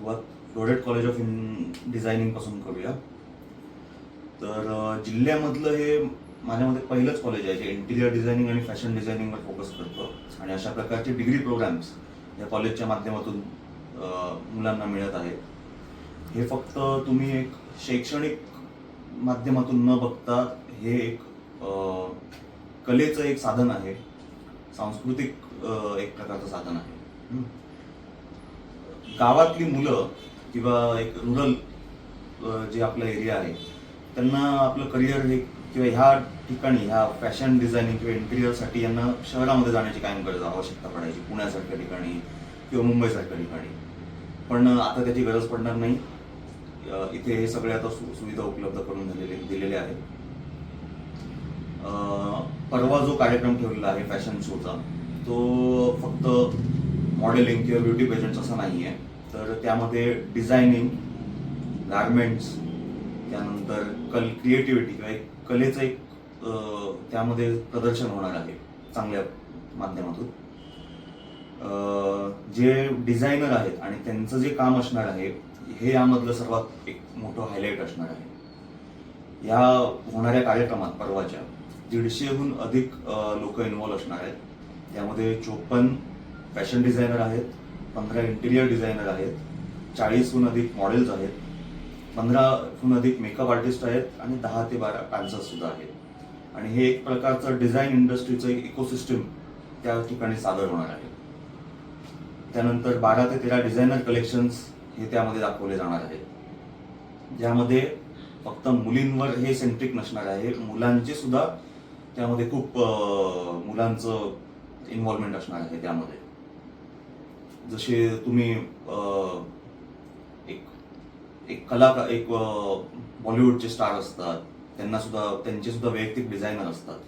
सुरुवात flow rate college of designing पासून करूया. तर जिल्ह्यामधलं हे माझ्या मते पहिलंच कॉलेज आहे जे इंटिरियर डिझायनिंग आणि फॅशन डिझायनिंगवर फोकस करतं आणि अशा प्रकारचे डिग्री प्रोग्राम्स या कॉलेजच्या माध्यमातून मुलांना मिळत आहेत. हे फक्त तुम्ही एक शैक्षणिक माध्यमातून न बघता हे एक कलेचं एक साधन आहे, सांस्कृतिक एक प्रकारचं साधन आहे. गावातली मुलं किंवा एक रुरल जे आपला एरिया आहे त्यांना आपलं करिअर हे किंवा ह्या ठिकाणी ह्या फॅशन डिझायनिंग किंवा इंटिरियरसाठी यांना शहरामध्ये जाण्याची कायम गरज आवश्यकता पडायची, पुण्यासारख्या ठिकाणी किंवा मुंबईसारख्या ठिकाणी. पण आता त्याची गरज पडणार नाही. इथे हे सगळे आता सुविधा उपलब्ध करून दिलेले आहेत. परवा जो कार्यक्रम ठेवलेला आहे फॅशन शोचा तो फक्त मॉडेलिंग किंवा ब्युटी पेजंट्स असा नाही आहे, तर त्यामध्ये डिझायनिंग, गारमेंट्स, त्यानंतर क्रिएटिव्हिटी किंवा एक कलेचं एक त्यामध्ये प्रदर्शन होणार आहे चांगल्या माध्यमातून. जे डिझायनर आहेत आणि त्यांचं जे काम असणार आहे हे यामधलं सर्वात एक मोठं हायलाईट असणार आहे. या होणाऱ्या कार्यक्रमात परवाच्या 150हून अधिक लोक इन्व्हॉल्व असणार आहेत. त्यामध्ये 54 फॅशन डिझायनर आहेत, 15 इंटिरियर डिझायनर आहेत, 40हून अधिक मॉडेल्स आहेत, 15हून अधिक मेकअप आर्टिस्ट आहेत आणि 10 ते 12 डान्सर्स सुद्धा आहेत. आणि हे एक प्रकारचं डिझाईन इंडस्ट्रीचं एक इकोसिस्टम त्या ठिकाणी सादर होणार आहे. त्यानंतर 12 ते 13 डिझायनर कलेक्शन्स हे त्यामध्ये दाखवले जाणार आहेत, ज्यामध्ये फक्त मुलींवर हे सेंट्रिक नसणार आहे, मुलांचे सुद्धा त्यामध्ये खूप मुलांचं इन्व्हॉल्वमेंट असणार आहे. त्यामध्ये जसे तुम्ही एक कलाकार, एक बॉलिवूडचे स्टार असतात, त्यांचे सुद्धा वैयक्तिक डिझायनर असतात,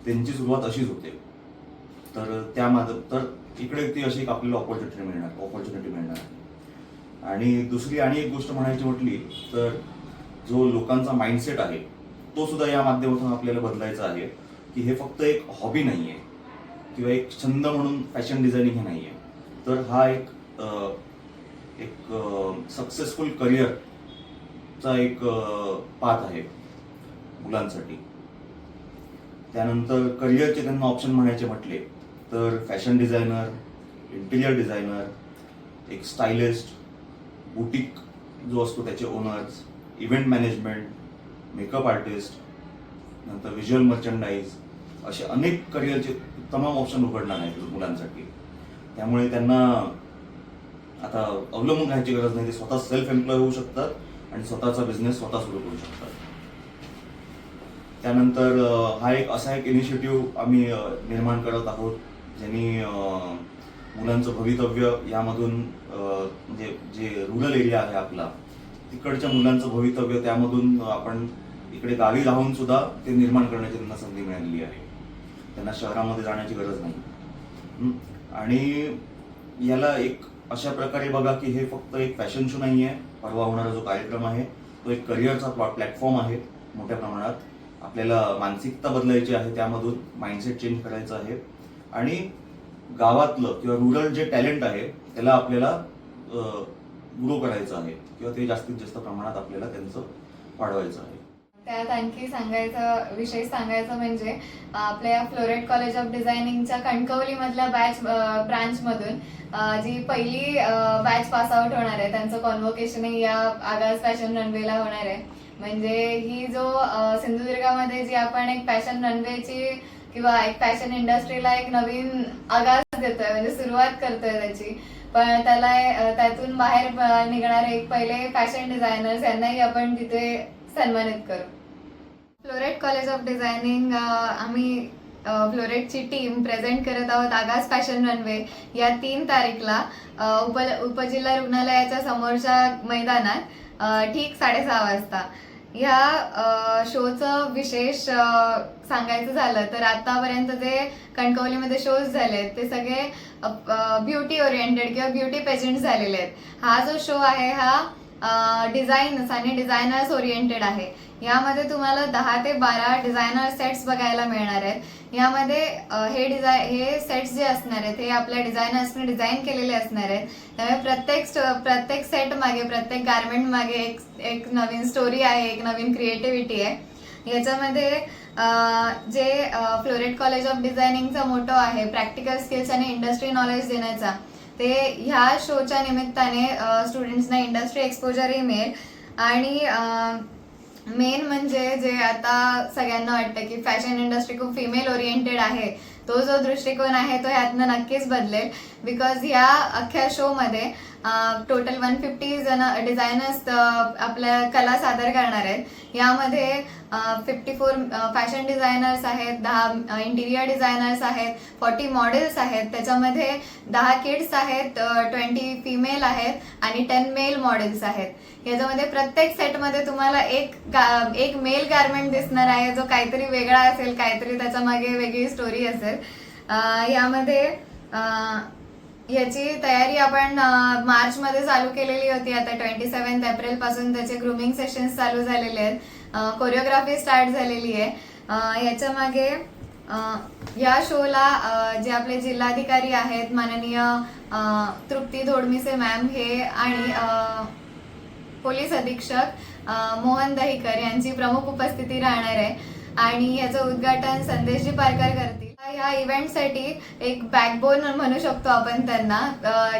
त्यांची सुरुवात अशीच होते. तर इकडे ती अशी एक आपल्याला ऑपॉर्च्युनिटी मिळणार. आणि दुसरी एक गोष्ट म्हणायची म्हटली तर जो लोकांचा माइंडसेट आहे तो सुद्धा या माध्यमातून आपल्याला बदलायचा आहे की हे फक्त एक हॉबी नाहीये किंवा एक छंद म्हणून फॅशन डिझायनिंग हे नाहीये, तर हा एक सक्सेसफुल करिअरचा एक पाथ आहे मुलांसाठी. त्यानंतर करिअरचे त्यांना ऑप्शन म्हणायचे म्हटले तर फॅशन डिझायनर, इंटिरियर डिझायनर, एक स्टायलिस्ट, बुटीक जो असतो त्याचे owners, event management, makeup artist, नंतर व्हिज्युअल मर्चंडाईज, असे अनेक करिअरचे तमाम ऑप्शन उघडणार आहेत मुलांसाठी. त्यामुळे त्यांना आता अवलंबून राहायची गरज नाही, ते स्वतः सेल्फ एम्प्लॉय होऊ शकतात आणि स्वतःचा बिझनेस स्वतः सुरू करू शकतात. त्यानंतर हा एक असा एक इनिशिएटिव्ह आम्ही निर्माण करत आहोत ज्यांनी मुलांचं भवितव्य यामधून म्हणजे जे रुरल एरिया आहे आपला तिकडच्या मुलांचं भवितव्य त्यामधून आपण इकडे गावी राहून सुद्धा ते निर्माण करण्याची त्यांना संधी मिळालेली आहे. त्यांना शहरामध्ये जाण्याची गरज नाही. आणि याला एक अशा प्रकारे बघा की हे फक्त एक फॅशन शो नाही आहे. परवा होणारा जो कार्यक्रम आहे तो एक करिअरचा प्लॅटफॉर्म आहे. मोठ्या प्रमाणात आपल्याला मानसिकता बदलायची आहे, त्यामधून माइंडसेट चेंज करायचं आहे आणि गावातलं किंवा रुरल जे टॅलेंट आहे त्याला आपल्याला ग्रो करायचं आहे किंवा ते जास्तीत जास्त प्रमाणात आपल्याला त्यांचं वाढवायचं आहे. त्यात आणखी विषय सांगायचं म्हणजे आपल्या फ्लोरेट कॉलेज ऑफ डिझायनिंगच्या कणकवलीमधल्या ब्रांचमधून जी पहिली बॅच पास आउट होणार आहे त्यांचं कॉन्व्होकेशनही या आगाज फॅशन रनवेला होणार आहे. म्हणजे ही जो सिंधुदुर्गामध्ये जी आपण एक फॅशन रनवेची किंवा एक फॅशन इंडस्ट्रीला एक नवीन आगाज देतोय, म्हणजे सुरुवात करतोय त्याची, पण त्यातून बाहेर निघणारे एक पहिले फॅशन डिझायनर्स यांनाही आपण तिथे सन्मानित करू. फ्लोरेट कॉलेज ऑफ डिझायनिंग आम्ही फ्लोरेटची टीम प्रेझेंट करत आहोत आगाज फॅशन रनवे या 3 तारीखला उपजिल्हा रुग्णालयाच्या समोरच्या मैदानात ठीक 6:30 वाजता. ह्या शोचं विशेष सांगायचं झालं तर आतापर्यंत जे कणकवलीमध्ये शोज झाले ते सगळे ब्युटी ओरिएंटेड किंवा ब्युटी पेजंट झालेले आहेत. हा जो शो आहे हा डिझाईन्स आणि डिझायनर्स ओरिएंटेड आहे. यामध्ये तुम्हाला 10 ते 12 डिझायनर सेट्स बघायला मिळणार आहेत. यामध्ये हे सेट्स जे असणार आहेत हे आपल्या डिझायनर्सने डिझाईन केलेले असणार आहेत. त्यामुळे प्रत्येक सेट मागे, प्रत्येक गारमेंट मागे एक नवीन स्टोरी आहे, एक नवीन क्रिएटिव्हिटी आहे. याच्यामध्ये जे फ्लोरेट कॉलेज ऑफ डिझायनिंगचा मोटो आहे प्रॅक्टिकल स्किल्स आणि इंडस्ट्री नॉलेज देण्याचा, ते ह्या शोच्या निमित्ताने स्टुडंट्सना इंडस्ट्री एक्सपोजरही मिळेल. आणि मेन म्हणजे जे आता सगळ्यांना वाटतं की फॅशन इंडस्ट्री खूप फिमेल ओरिएंटेड आहे, तो जो दृष्टिकोन आहे तो ह्यातनं नक्कीच बदलेल. बिकॉज ह्या अख्ख्या शोमध्ये टोटल 150 जण डिझायनर्स आपल्या कला सादर करणार आहेत. यामध्ये 54 फॅशन डिझायनर्स आहेत, 10 इंटिरियर डिझायनर्स आहेत, 40 मॉडेल्स आहेत, त्याच्यामध्ये 10 किड्स आहेत, 20 फिमेल आहेत आणि 10 मेल मॉडेल्स आहेत. याच्यामध्ये प्रत्येक सेटमध्ये तुम्हाला एक मेल गारमेंट दिसणार आहे जो काहीतरी वेगळा असेल, काहीतरी त्याच्या मागे वेगळी स्टोरी असेल. यामध्ये याची तयारी आपण मार्चमध्ये चालू केलेली होती. आता 27 एप्रिल पासून त्याचे ग्रूमिंग सेशन्स चालू झालेले आहेत, कोरिओग्राफी स्टार्ट झालेली आहे. याच्या मागे या शोला जे आपले जिल्हाधिकारी आहेत माननीय तृप्ती धोडमिसे मॅम हे आणि पोलीस अधीक्षक मोहन दहीकर यांची प्रमुख उपस्थिती राहणार आहे. आणि याचं उद्घाटन संदेशजी पारकर करतील. ह्या इव्हेंटसाठी एक बॅकबोन म्हणू शकतो आपण त्यांना,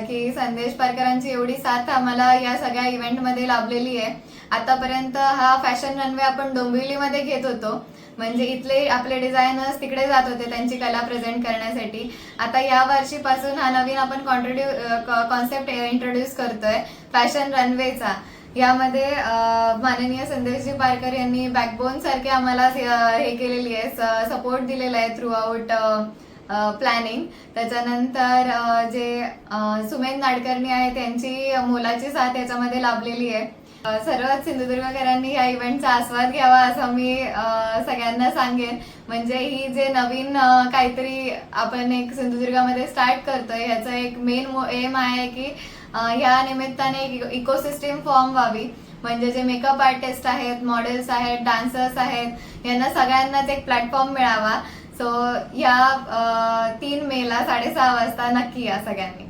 की संदेश पारकरांची एवढी साथ आम्हाला या सगळ्या इव्हेंटमध्ये लाभलेली आहे. आतापर्यंत हा फॅशन रनवे आपण डोंबिवलीमध्ये घेत होतो, म्हणजे इथले आपले डिझायनर्स तिकडे जात होते त्यांची कला प्रेझेंट करण्यासाठी. आता या वर्षीपासून हा नवीन आपण कॉन्सेप्ट इंट्रोड्यूस करतोय फॅशन रनवेचा. यामध्ये माननीय संदेशजी पारकर यांनी बॅकबोन सारखे आम्हाला हे केलेली आहे, सपोर्ट दिलेला आहे थ्रू आउट प्लॅनिंग. त्याच्यानंतर जे सुमेन नाडकर्णी आहे त्यांची मोलाची साथ याच्यामध्ये लाभलेली आहे. सर्वच सिंधुदुर्गकरांनी या इव्हेंटचा आस्वाद घ्यावा असं मी सगळ्यांना सांगेन. म्हणजे ही जे नवीन काहीतरी आपण एक सिंधुदुर्गामध्ये स्टार्ट करतोय, ह्याचं एक मेन एम आहे की या निमित्ताने एक इकोसिस्टीम फॉर्म व्हावी. म्हणजे जे मेकअप आर्टिस्ट आहेत, मॉडेल्स आहेत, डान्सर्स आहेत, यांना सगळ्यांनाच एक प्लॅटफॉर्म मिळावा. सो या 3 मेला 6:30 वाजता नक्की या सगळ्यांनी.